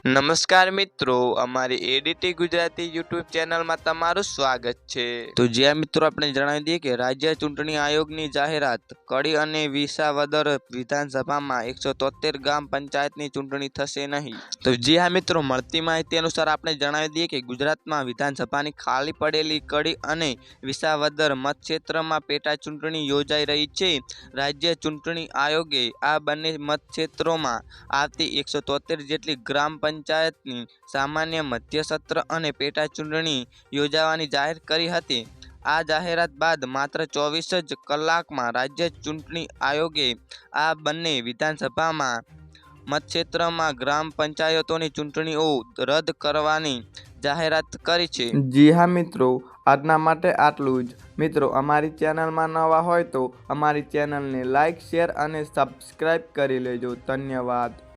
નમસ્કાર મિત્રો, અમારી એડીટી ગુજરાતી યુટ્યુબ ચેનલમાં તમારું સ્વાગત છે। તો જ્યાં મિત્રો આપણે જણાવી દઈએ કે રાજ્ય ચૂંટણી આયોગની જાહેરાત, કડી અને વિસાવદર વિધાનસભામાં 173 ગ્રામ પંચાયતની ચૂંટણી થશે નહીં। તો જી હા મિત્રો, મળતી માહિતી અનુસાર આપણે જણાવી દઈએ કે ગુજરાતમાં વિધાનસભાની ખાલી પડેલી કડી અને વિસાવદર મતક્ષેત્રમાં પેટા ચૂંટણી યોજાઈ રહી છે। રાજ્ય ચૂંટણી આયોગે આ બંને મતક્ષેત્રોમાં આવતી 173 જેટલી ગ્રામ પંચાયતની સામાન્ય, મધ્ય સત્ર અને પેટા ચૂંટણી યોજવાની જાહેર કરી હતી। આ જાહેરાત બાદ માત્ર 24 જ કલાકમાં રાજ્ય ચૂંટણી આયોગે આ બંને વિધાનસભામાં મતક્ષેત્રમાં ગ્રામ પંચાયતોની ચૂંટણીઓ રદ કરવાની જાહેરાત કરી છે। જી હા મિત્રો, આજના માટે આટલું જ। મિત્રો, અમારી ચેનલમાં નવા હોય તો અમારી ચેનલને લાઇક, શેર અને સબસ્ક્રાઈબ કરી લેજો। ધન્યવાદ।